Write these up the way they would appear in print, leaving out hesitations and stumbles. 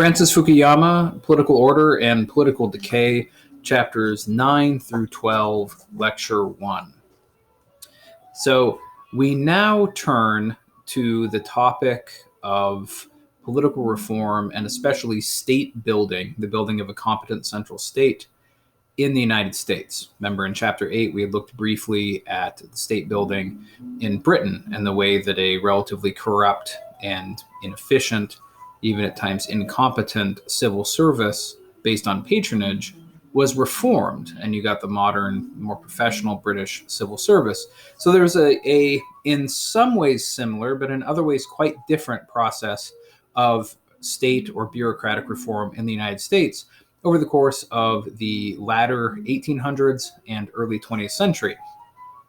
Francis Fukuyama, Political Order and Political Decay, chapters 9 through 12, lecture 1. So we now turn to the topic of political reform and especially state building, the building of a competent central state in the United States. Remember, in chapter 8, we had looked briefly at the state building in Britain and the way that a relatively corrupt and inefficient, even at times incompetent civil service based on patronage was reformed, and you got the modern, more professional British civil service. So there's a in some ways similar, but in other ways quite different process of state or bureaucratic reform in the United States over the course of the latter 1800s and early 20th century.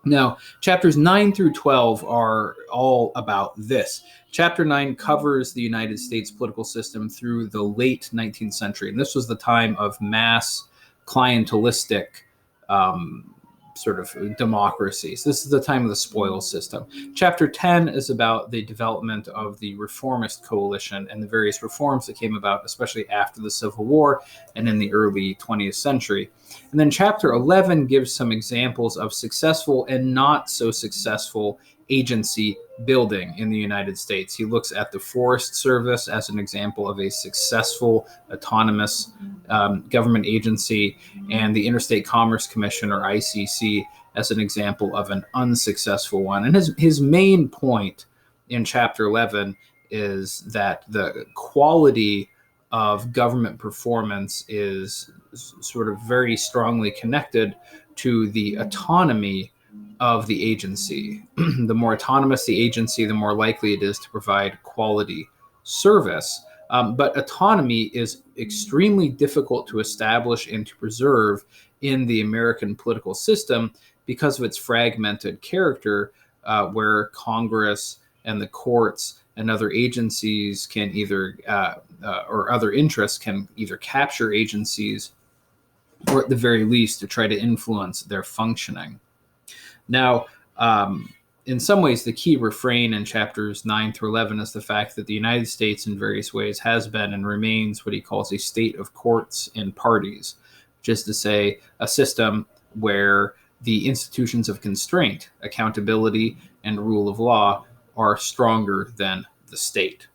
Now, chapters 9 through 12 are all about this. Chapter 9 covers the United States political system through the late 19th century, and this was the time of mass clientelistic sort of democracies. This is the time of the spoils system. Chapter 10 is about the development of the Reformist Coalition and the various reforms that came about, especially after the Civil War and in the early 20th century. And then chapter 11 gives some examples of successful and not so successful agency building in the United States. He looks at the Forest Service as an example of a successful autonomous government agency, and the Interstate Commerce Commission, or ICC, as an example of an unsuccessful one. And his main point in chapter 11 is that the quality of government performance is sort of very strongly connected to the autonomy of the agency. The more autonomous the agency, the more likely it is to provide quality service. But autonomy is extremely difficult to establish and to preserve in the American political system because of its fragmented character, where Congress and the courts and other agencies can either, or other interests can either capture agencies or at the very least to try to influence their functioning. Now, in some ways, the key refrain in chapters 9 through 11 is the fact that the United States in various ways has been and remains what he calls a state of courts and parties, which is to say a system where the institutions of constraint, accountability, and rule of law are stronger than the state.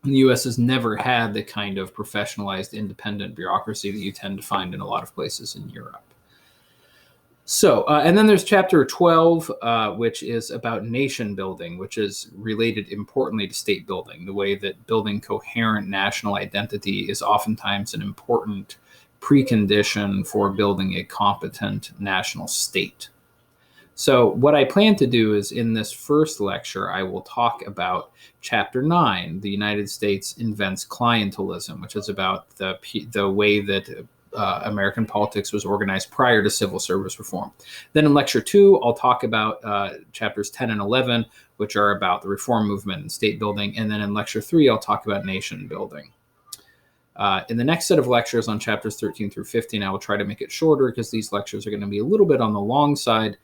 And the U.S. has never had the kind of professionalized independent bureaucracy that you tend to find in a lot of places in Europe. So, and then there's chapter 12, which is about nation building, which is related importantly to state building, the way that building coherent national identity is oftentimes an important precondition for building a competent national state. So what I plan to do is in this first lecture, I will talk about chapter 9, the United States invents clientelism, which is about the way that American politics was organized prior to civil service reform. Then in lecture 2, I'll talk about chapters 10 and 11, which are about the reform movement and state building. And then in lecture 3, I'll talk about nation building. In the next set of lectures on chapters 13 through 15, I will try to make it shorter because these lectures are going to be a little bit on the long side.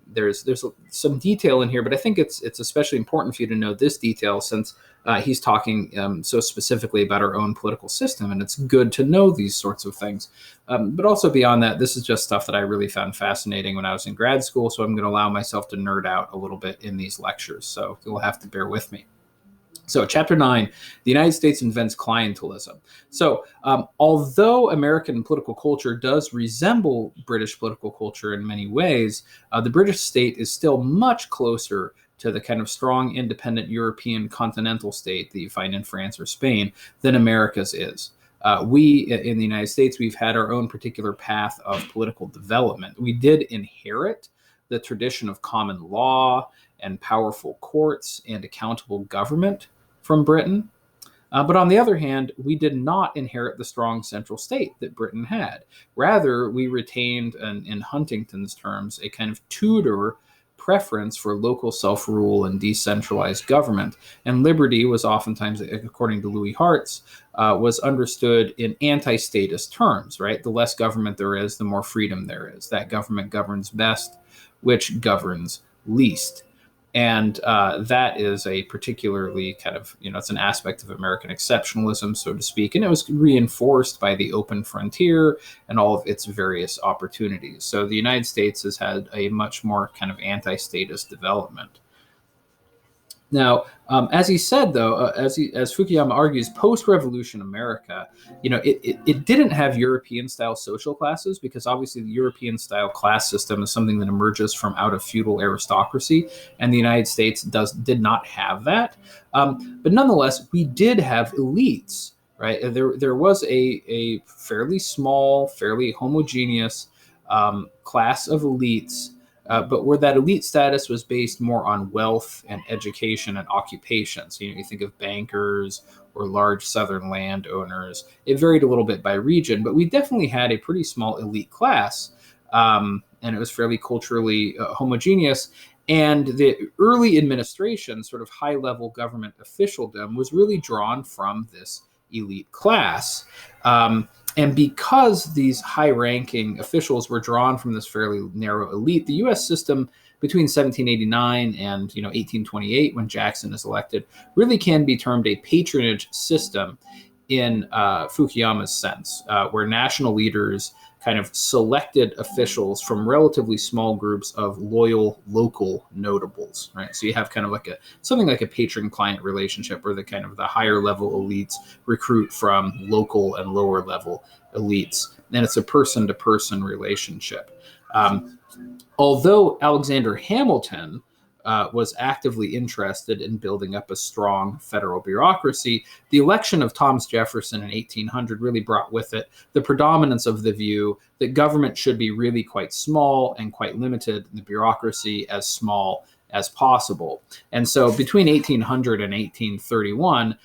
There's some detail in here, but I think it's especially important for you to know this detail since he's talking so specifically about our own political system, and it's good to know these sorts of things. But also beyond that, this is just stuff that I really found fascinating when I was in grad school, so I'm going to allow myself to nerd out a little bit in these lectures, so you'll have to bear with me. So chapter 9, the United States invents clientelism. So although American political culture does resemble British political culture in many ways, the British state is still much closer to the kind of strong, independent European continental state that you find in France or Spain than America's is. We, in the United States, we've had our own particular path of political development. We did inherit the tradition of common law and powerful courts and accountable government from Britain. But on the other hand, we did not inherit the strong central state that Britain had. Rather, we retained, in Huntington's terms, a kind of Tudor preference for local self-rule and decentralized government. And liberty was oftentimes, according to Louis Hartz, was understood in anti-statist terms, right? The less government there is, the more freedom there is. That government governs best, which governs least. And that is a particularly kind of, it's an aspect of American exceptionalism, so to speak. And it was reinforced by the open frontier and all of its various opportunities. So the United States has had a much more kind of anti-statist development. Now, as he said, though, as Fukuyama argues, post-revolution America, it didn't have European-style social classes, because obviously the European-style class system is something that emerges from out of feudal aristocracy, and the United States did not have that. But nonetheless, we did have elites, right? There was a fairly small, fairly homogeneous class of elites. But where that elite status was based more on wealth and education and occupations. You think of bankers or large southern landowners. It varied a little bit by region, but we definitely had a pretty small elite class, and it was fairly culturally homogeneous. And the early administration, sort of high-level government officialdom, was really drawn from this elite class. And because these high-ranking officials were drawn from this fairly narrow elite, the U.S. system between 1789 and 1828, when Jackson is elected, really can be termed a patronage system in Fukuyama's sense, where national leaders kind of selected officials from relatively small groups of loyal local notables, right? So you have kind of like something like a patron-client relationship, where the higher level elites recruit from local and lower level elites, and it's a person-to-person relationship. Although Alexander Hamilton was actively interested in building up a strong federal bureaucracy, the election of Thomas Jefferson in 1800 really brought with it the predominance of the view that government should be really quite small and quite limited, and the bureaucracy as small as possible. And so between 1800 and 1831,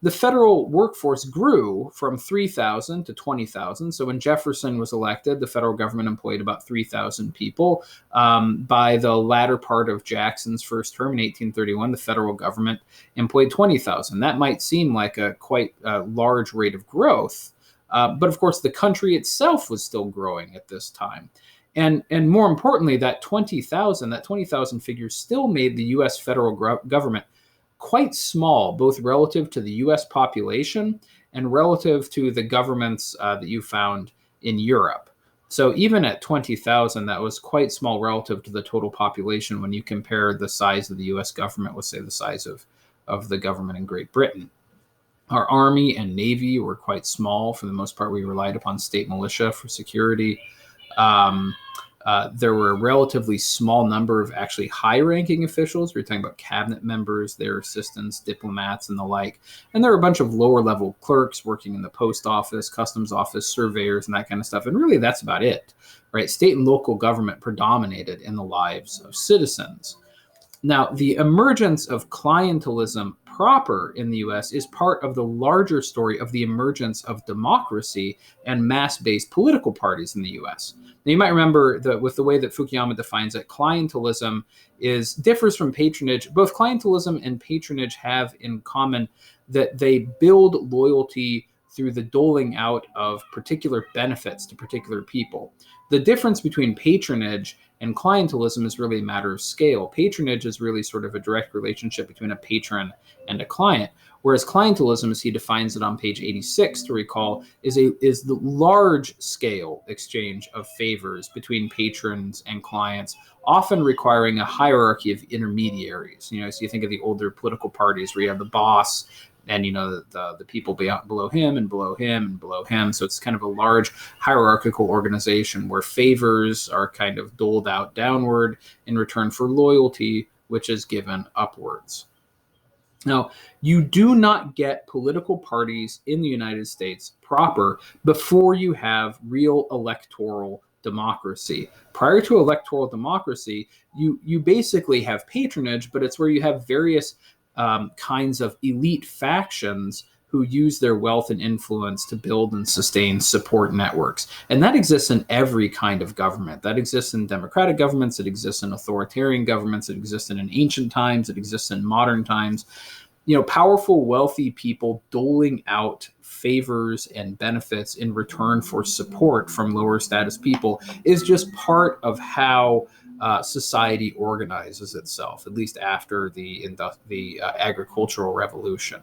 the federal workforce grew from 3,000 to 20,000. So when Jefferson was elected, the federal government employed about 3,000 people. By the latter part of Jackson's first term in 1831, the federal government employed 20,000. That might seem like a quite large rate of growth, but of course the country itself was still growing at this time. And more importantly, that 20,000 figure still made the U.S. federal government quite small, both relative to the U.S. population and relative to the governments that you found in Europe. So even at 20,000, that was quite small relative to the total population when you compare the size of the U.S. government with, say, the size of the government in Great Britain. Our Army and Navy were quite small. For the most part, we relied upon state militia for security. There were a relatively small number of actually high-ranking officials. We're talking about cabinet members, their assistants, diplomats, and the like. And there were a bunch of lower-level clerks working in the post office, customs office, surveyors, and that kind of stuff. And really, that's about it, right? State and local government predominated in the lives of citizens. Now, the emergence of clientelism proper in the U.S. is part of the larger story of the emergence of democracy and mass-based political parties in the U.S. Now, you might remember that with the way that Fukuyama defines it, clientelism differs from patronage. Both clientelism and patronage have in common that they build loyalty through the doling out of particular benefits to particular people. The difference between patronage and clientelism is really a matter of scale. Patronage is really sort of a direct relationship between a patron and a client, whereas clientelism, as he defines it on page 86, to recall, is the large-scale exchange of favors between patrons and clients, often requiring a hierarchy of intermediaries. So you think of the older political parties where you have the boss, and the people below him and below him and below him. So it's kind of a large hierarchical organization where favors are kind of doled out downward in return for loyalty, which is given upwards. Now, you do not get political parties in the United States proper before you have real electoral democracy. Prior to electoral democracy, you basically have patronage, but it's where you have various kinds of elite factions who use their wealth and influence to build and sustain support networks. And that exists in every kind of government. That exists in democratic governments, it exists in authoritarian governments, it exists in ancient times, it exists in modern times. Powerful, wealthy people doling out favors and benefits in return for support from lower status people is just part of how society organizes itself, at least after the agricultural revolution.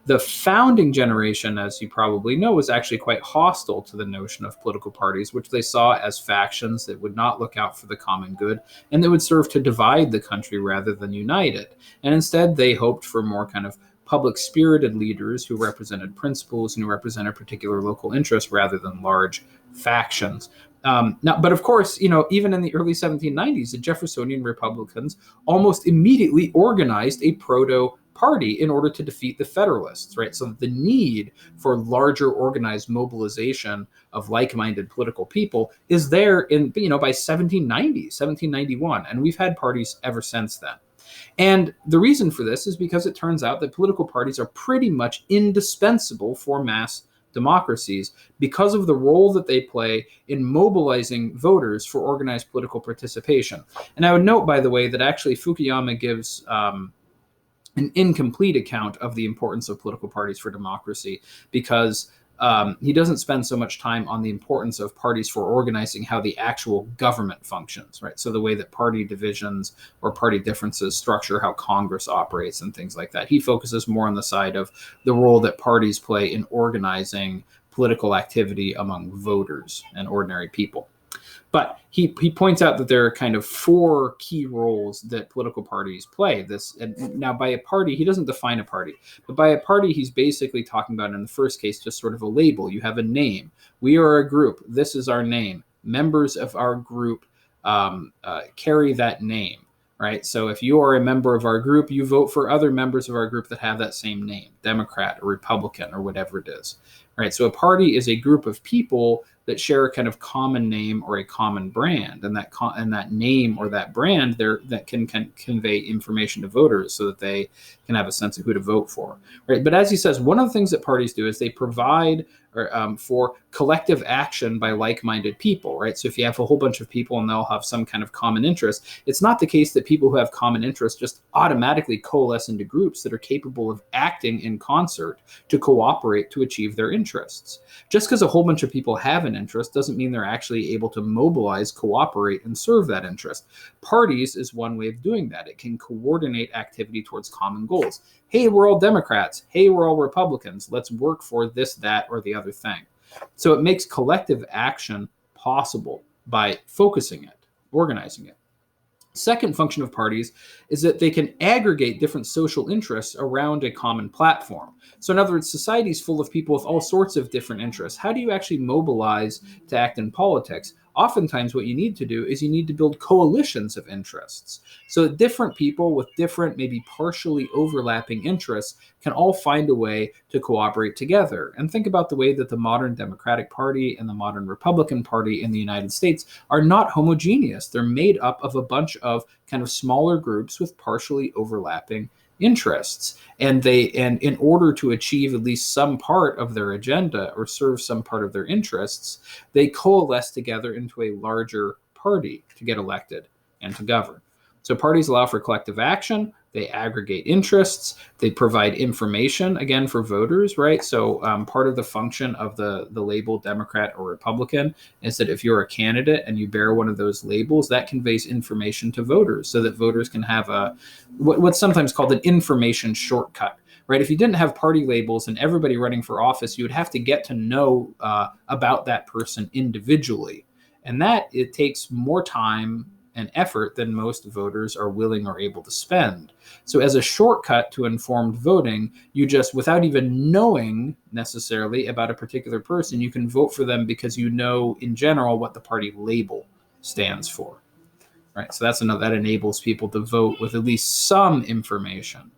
The founding generation, as you probably know, was actually quite hostile to the notion of political parties, which they saw as factions that would not look out for the common good and that would serve to divide the country rather than unite it. And instead, they hoped for more kind of public-spirited leaders who represented principles and who represented particular local interests rather than large factions. But of course, even in the early 1790s, the Jeffersonian Republicans almost immediately organized a proto-party in order to defeat the Federalists, right? So the need for larger organized mobilization of like-minded political people is there in, by 1790, 1791, and we've had parties ever since then. And the reason for this is because it turns out that political parties are pretty much indispensable for mass democracies because of the role that they play in mobilizing voters for organized political participation. And I would note, by the way, that actually Fukuyama gives an incomplete account of the importance of political parties for democracy because he doesn't spend so much time on the importance of parties for organizing how the actual government functions, right? So the way that party divisions or party differences structure how Congress operates and things like that. He focuses more on the side of the role that parties play in organizing political activity among voters and ordinary people. But he points out that there are kind of four key roles that political parties play. And now by a party, he doesn't define a party, but by a party, he's basically talking about, in the first case, just sort of a label. You have a name. We are a group. This is our name. Members of our group carry that name, right? So if you are a member of our group, you vote for other members of our group that have that same name, Democrat or Republican or whatever it is, right? So a party is a group of people that share a kind of common name or a common brand, and that name or that brand there that can convey information to voters so that they can have a sense of who to vote for, right? But as he says, one of the things that parties do is they provide for collective action by like-minded people, right? So if you have a whole bunch of people and they'll have some kind of common interest, it's not the case that people who have common interests just automatically coalesce into groups that are capable of acting in concert to cooperate to achieve their interests. Just because a whole bunch of people have an interest doesn't mean they're actually able to mobilize, cooperate, and serve that interest. Parties is one way of doing that. It can coordinate activity towards common goals. Hey, we're all Democrats. Hey, we're all Republicans. Let's work for this, that, or the other thing. So it makes collective action possible by focusing it, organizing it. Second function of parties is that they can aggregate different social interests around a common platform. So in other words, society is full of people with all sorts of different interests. How do you actually mobilize to act in politics? Oftentimes what you need to do is you need to build coalitions of interests. So that different people with different, maybe partially overlapping interests can all find a way to cooperate together. And think about the way that the modern Democratic Party and the modern Republican Party in the United States are not homogeneous. They're made up of a bunch of kind of smaller groups with partially overlapping interests. And in order to achieve at least some part of their agenda or serve some part of their interests, they coalesce together into a larger party to get elected and to govern. So parties allow for collective action. They aggregate interests. They provide information, again, for voters, right? So part of the function of the label Democrat or Republican is that if you're a candidate and you bear one of those labels, that conveys information to voters so that voters can have what's sometimes called an information shortcut, right? If you didn't have party labels and everybody running for office, you would have to get to know about that person individually. And it takes more time and effort than most voters are willing or able to spend. So as a shortcut to informed voting, you just, without even knowing necessarily about a particular person, you can vote for them because you know in general what the party label stands for, right? So that enables people to vote with at least some information.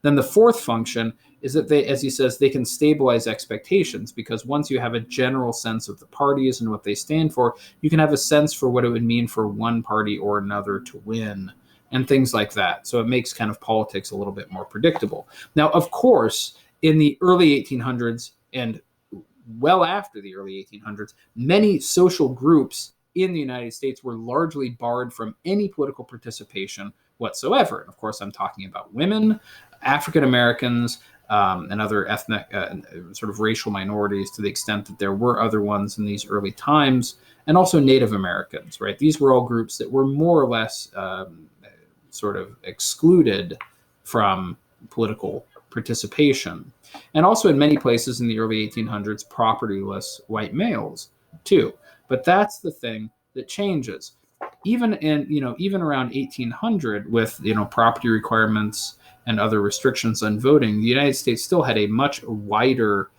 Then the fourth function is that they, as he says, they can stabilize expectations, because once you have a general sense of the parties and what they stand for, you can have a sense for what it would mean for one party or another to win and things like that. So it makes kind of politics a little bit more predictable. Now, of course, in the early 1800s and well after the early 1800s, many social groups in the United States were largely barred from any political participation whatsoever. And of course, I'm talking about women, African Americans, and other ethnic, sort of racial minorities, to the extent that there were other ones in these early times, and also Native Americans, right? These were all groups that were more or less sort of excluded from political participation. And also in many places in the early 1800s, propertyless white males too. But that's the thing that changes. Even around 1800, with property requirements and other restrictions on voting, the United States still had a much wider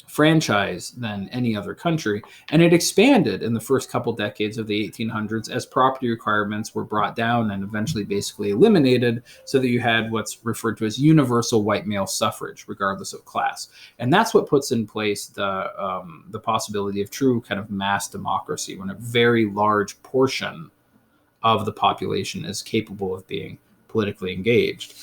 franchise than any other country, and it expanded in the first couple decades of the 1800s as property requirements were brought down and eventually basically eliminated, so that you had what's referred to as universal white male suffrage, regardless of class. And that's what puts in place the possibility of true kind of mass democracy, when a very large portion of the population is capable of being politically engaged.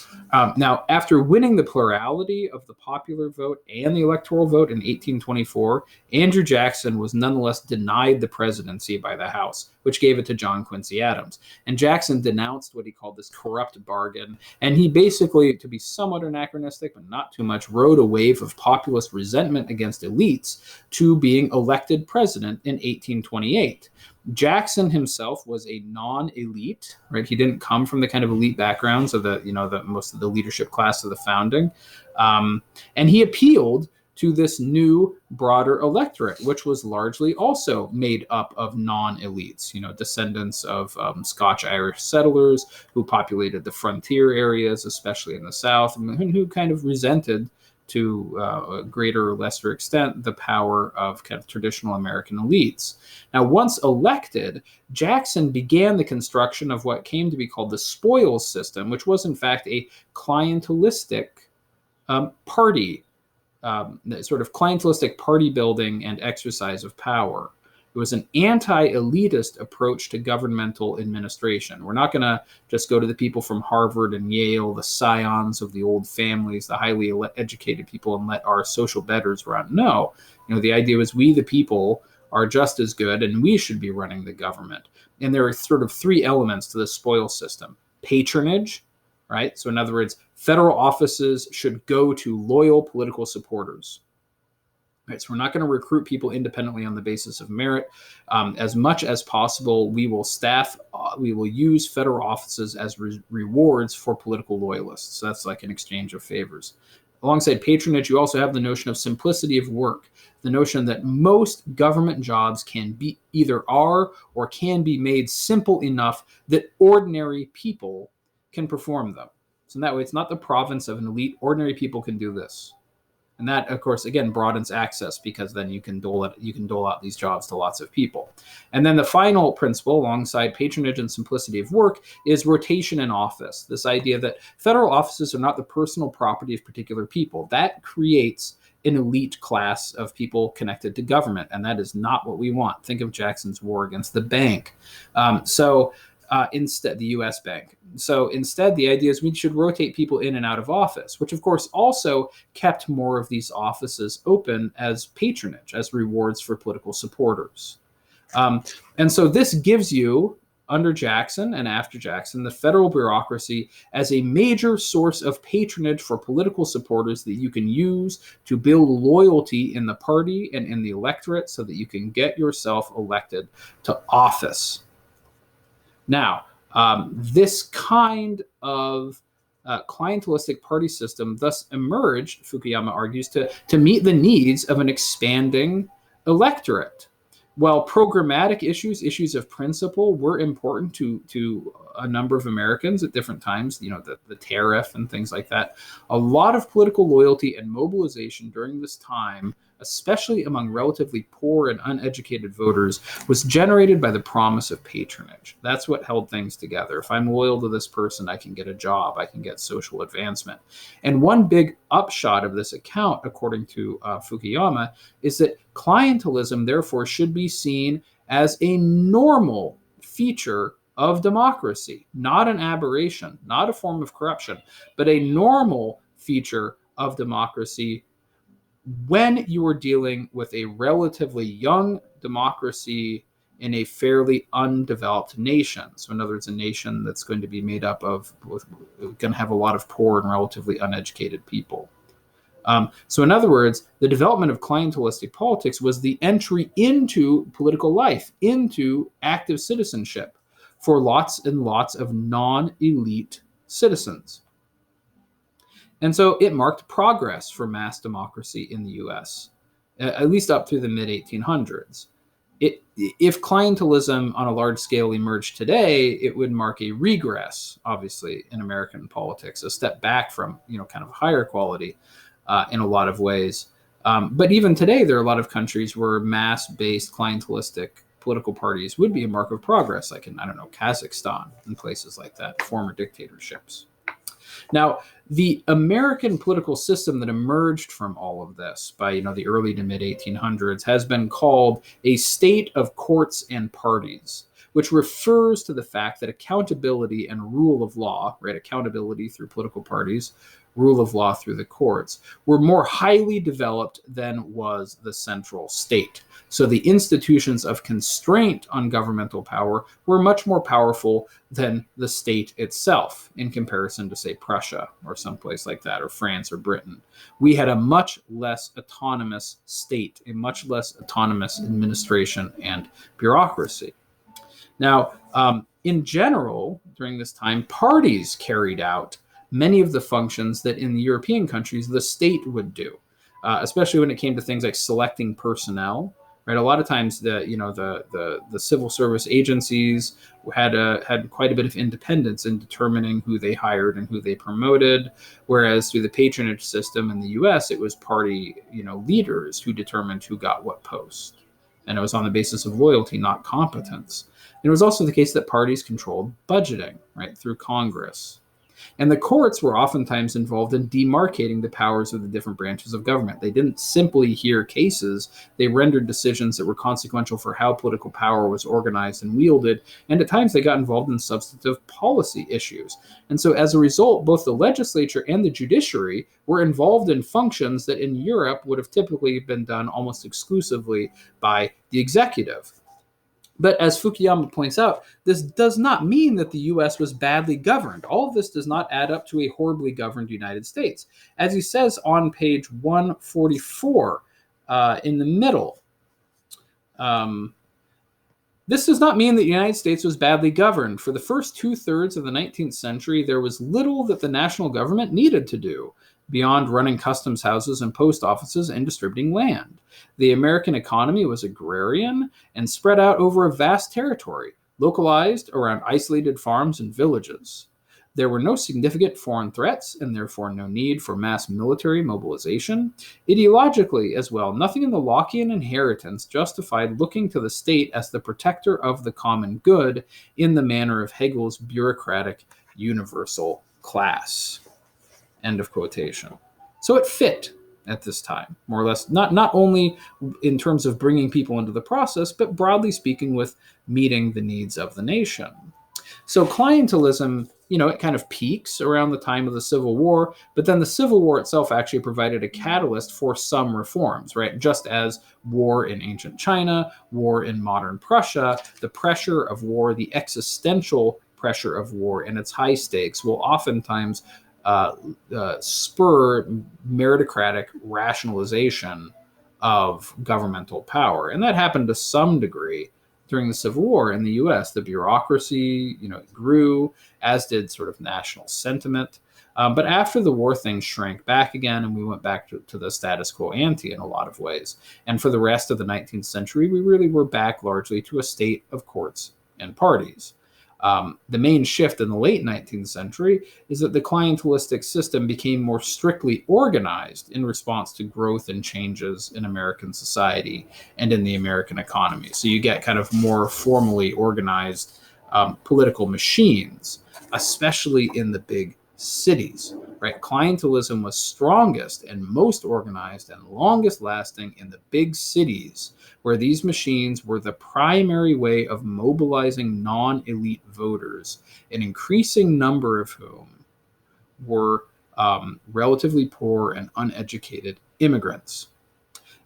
Now, after winning the plurality of the popular vote and the electoral vote in 1824, Andrew Jackson was nonetheless denied the presidency by the House, which gave it to John Quincy Adams. And Jackson denounced what he called this corrupt bargain. And he basically, to be somewhat anachronistic, but not too much, rode a wave of populist resentment against elites to being elected president in 1828. Jackson himself was a non-elite, right? He didn't come from the kind of elite backgrounds of the most of the leadership class of the founding. And he appealed to this new, broader electorate, which was largely also made up of non-elites, descendants of Scotch-Irish settlers who populated the frontier areas, especially in the South, and who kind of resented, to a greater or lesser extent, the power of kind of traditional American elites. Now, once elected, Jackson began the construction of what came to be called the spoils system, which was in fact a clientelistic party, sort of clientelistic party building and exercise of power. It was an anti-elitist approach to governmental administration. We're not going to just go to the people from Harvard and Yale, the scions of the old families, the highly educated people, and let our social betters run. No, the idea was we, the people, are just as good, and we should be running the government. And there are sort of three elements to the spoils system: patronage, right? So in other words, federal offices should go to loyal political supporters. Right, so we're not going to recruit people independently on the basis of merit. As much as possible, we will use federal offices as rewards for political loyalists. So that's like an exchange of favors. Alongside patronage, you also have the notion of simplicity of work, the notion that most government jobs either are or can be made simple enough that ordinary people can perform them. So in that way, it's not the province of an elite. Ordinary people can do this. And that, of course, again, broadens access, because then you can dole out these jobs to lots of people. And then the final principle, alongside patronage and simplicity of work, is rotation in office. This idea that federal offices are not the personal property of particular people. That creates an elite class of people connected to government, and that is not what we want. Think of Jackson's war against the bank. Instead, the U.S. Bank. So instead, the idea is we should rotate people in and out of office, which of course also kept more of these offices open as patronage, as rewards for political supporters. And so this gives you, under Jackson and after Jackson, the federal bureaucracy as a major source of patronage for political supporters that you can use to build loyalty in the party and in the electorate, so that you can get yourself elected to office. Now, this kind of clientelistic party system thus emerged, Fukuyama argues, to meet the needs of an expanding electorate. While programmatic issues of principle were important to a number of Americans at different times, the tariff and things like that, a lot of political loyalty and mobilization during this time, especially among relatively poor and uneducated voters, was generated by the promise of patronage. That's what held things together. If I'm loyal to this person, I can get a job, I can get social advancement. And one big upshot of this account, according to Fukuyama, is that clientelism, therefore, should be seen as a normal feature of democracy, not an aberration, not a form of corruption, but a normal feature of democracy when you are dealing with a relatively young democracy in a fairly undeveloped nation. So in other words, a nation that's going to be made up of, going to have a lot of poor and relatively uneducated people. So in other words, the development of clientelistic politics was the entry into political life, into active citizenship for lots and lots of non-elite citizens. And so it marked progress for mass democracy in the US, at least up through the mid-1800s. If clientelism on a large scale emerged today, it would mark a regress, obviously, in American politics, a step back from, kind of higher quality in a lot of ways. But even today, there are a lot of countries where mass-based clientelistic political parties would be a mark of progress, like in, Kazakhstan and places like that, former dictatorships. Now, the American political system that emerged from all of this by the early to mid 1800s has been called a state of courts and parties, which refers to the fact that accountability and rule of law, right, accountability through political parties, rule of law through the courts, were more highly developed than was the central state. So the institutions of constraint on governmental power were much more powerful than the state itself in comparison to, say, Prussia or someplace like that, or France or Britain. We had a much less autonomous state, a much less autonomous administration and bureaucracy. Now, in general, during this time, parties carried out many of the functions that in the European countries the state would do, especially when it came to things like selecting personnel. Right, a lot of times the civil service agencies had quite a bit of independence in determining who they hired and who they promoted, whereas through the patronage system in the U.S. it was party leaders who determined who got what post, and it was on the basis of loyalty, not competence. And it was also the case that parties controlled budgeting, right, through Congress. And the courts were oftentimes involved in demarcating the powers of the different branches of government. They didn't simply hear cases, they rendered decisions that were consequential for how political power was organized and wielded, and at times they got involved in substantive policy issues. And so as a result, both the legislature and the judiciary were involved in functions that in Europe would have typically been done almost exclusively by the executive. But as Fukuyama points out, this does not mean that the U.S. was badly governed. All of this does not add up to a horribly governed United States. As he says on page 144 in the middle, this does not mean that the United States was badly governed. For the first 2/3 of the 19th century, there was little that the national government needed to do beyond running customs houses and post offices and distributing land. The American economy was agrarian and spread out over a vast territory, localized around isolated farms and villages. There were no significant foreign threats and therefore no need for mass military mobilization. Ideologically as well, nothing in the Lockean inheritance justified looking to the state as the protector of the common good in the manner of Hegel's bureaucratic universal class. End of quotation. So it fit at this time, more or less, not only in terms of bringing people into the process, but broadly speaking with meeting the needs of the nation. So clientelism, it kind of peaks around the time of the Civil War, but then the Civil War itself actually provided a catalyst for some reforms, right? Just as war in ancient China, war in modern Prussia, the pressure of war, the existential pressure of war and its high stakes will oftentimes spur meritocratic rationalization of governmental power. And that happened to some degree during the Civil War in the U.S. The bureaucracy, grew, as did sort of national sentiment. But after the war, things shrank back again, and we went back to the status quo ante in a lot of ways. And for the rest of the 19th century, we really were back largely to a state of courts and parties. The main shift in the late 19th century is that the clientelistic system became more strictly organized in response to growth and changes in American society and in the American economy. So you get kind of more formally organized political machines, especially in the big cities, right? Clientelism was strongest and most organized and longest lasting in the big cities, where these machines were the primary way of mobilizing non-elite voters, an increasing number of whom were relatively poor and uneducated immigrants.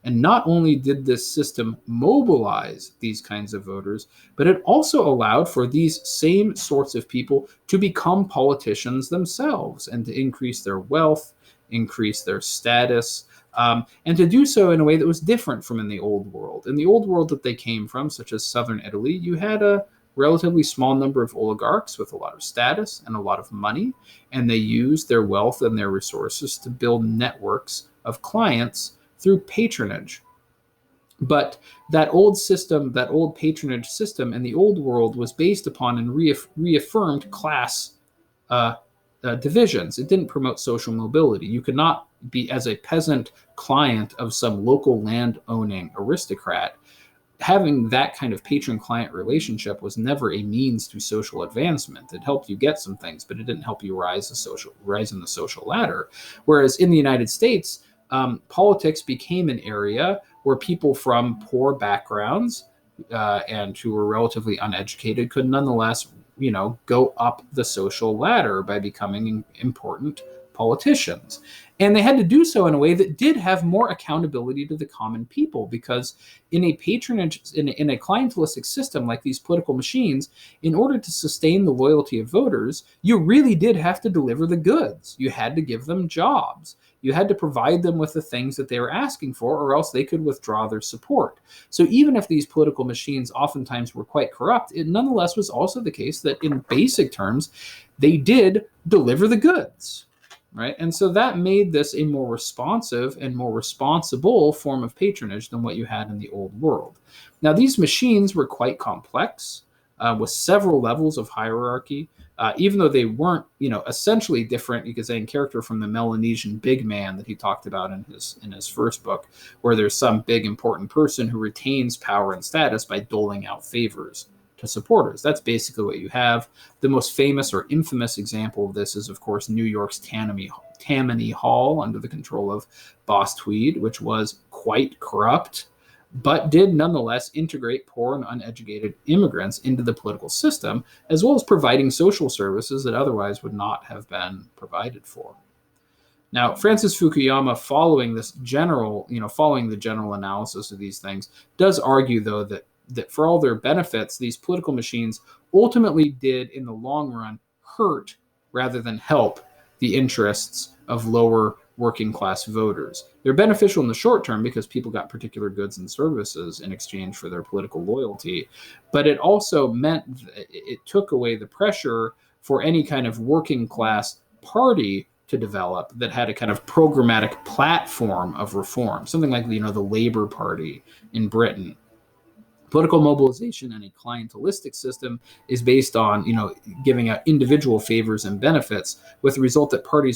And not only did this system mobilize these kinds of voters, but it also allowed for these same sorts of people to become politicians themselves and to increase their wealth, increase their status, and to do so in a way that was different from in the old world. In the old world that they came from, such as southern Italy, you had a relatively small number of oligarchs with a lot of status and a lot of money, and they used their wealth and their resources to build networks of clients through patronage. But that old system, that old patronage system in the old world was based upon and reaffirmed class divisions. It didn't promote social mobility. You could not be, as a peasant client of some local land-owning aristocrat, having that kind of patron-client relationship was never a means to social advancement. It helped you get some things, but it didn't help you rise in the social ladder. Whereas in the United States, politics became an area where people from poor backgrounds and who were relatively uneducated could nonetheless, go up the social ladder by becoming important politicians. And they had to do so in a way that did have more accountability to the common people, because in a patronage, in a clientelistic system like these political machines, in order to sustain the loyalty of voters, you really did have to deliver the goods. You had to give them jobs. You had to provide them with the things that they were asking for, or else they could withdraw their support. So even if these political machines oftentimes were quite corrupt, it nonetheless was also the case that in basic terms, they did deliver the goods. Right? And so that made this a more responsive and more responsible form of patronage than what you had in the old world. Now, these machines were quite complex with several levels of hierarchy, even though they weren't, essentially different, you could say, in character from the Melanesian big man that he talked about in his first book, where there's some big important person who retains power and status by doling out favors to supporters. That's basically what you have. The most famous or infamous example of this is, of course, New York's Tammany Hall under the control of Boss Tweed, which was quite corrupt, but did nonetheless integrate poor and uneducated immigrants into the political system, as well as providing social services that otherwise would not have been provided for. Now, Francis Fukuyama, following the general analysis of these things, does argue, though, that for all their benefits, these political machines ultimately did, in the long run, hurt rather than help the interests of lower working class voters. They're beneficial in the short term because people got particular goods and services in exchange for their political loyalty, but it also meant it took away the pressure for any kind of working class party to develop that had a kind of programmatic platform of reform, something like the Labour Party in Britain. Political mobilization in a clientelistic system is based on, giving out individual favors and benefits, with the result that parties,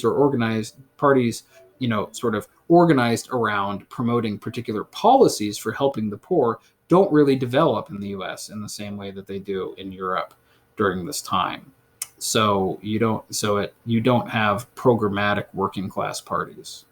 sort of organized around promoting particular policies for helping the poor, don't really develop in the US in the same way that they do in Europe during this time. So you don't have programmatic working class parties.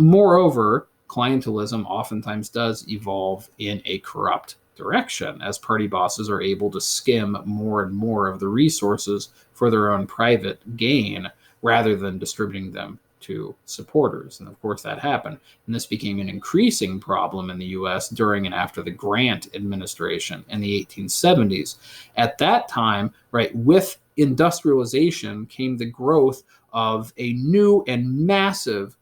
Moreover, clientelism oftentimes does evolve in a corrupt direction, as party bosses are able to skim more and more of the resources for their own private gain rather than distributing them to supporters. And of course that happened. And this became an increasing problem in the US during and after the Grant administration in the 1870s. At that time, right, with industrialization came the growth of a new and massive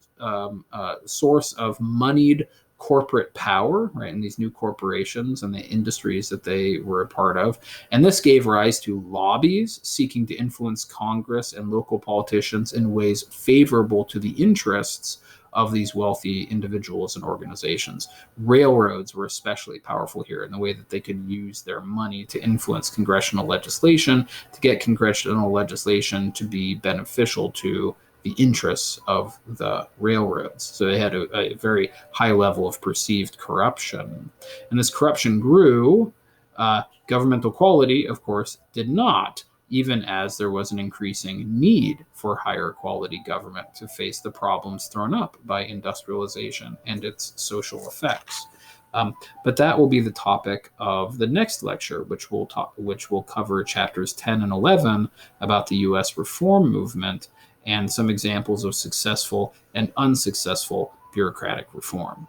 source of moneyed corporate power, right, in these new corporations and the industries that they were a part of. And this gave rise to lobbies seeking to influence Congress and local politicians in ways favorable to the interests of these wealthy individuals and organizations. Railroads were especially powerful here in the way that they could use their money to influence congressional legislation, to get congressional legislation to be beneficial to the interests of the railroads. So they had a very high level of perceived corruption. And this corruption grew. Governmental quality, of course, did not, even as there was an increasing need for higher quality government to face the problems thrown up by industrialization and its social effects. But that will be the topic of the next lecture, which will cover chapters 10 and 11 about the U.S. reform movement and some examples of successful and unsuccessful bureaucratic reform.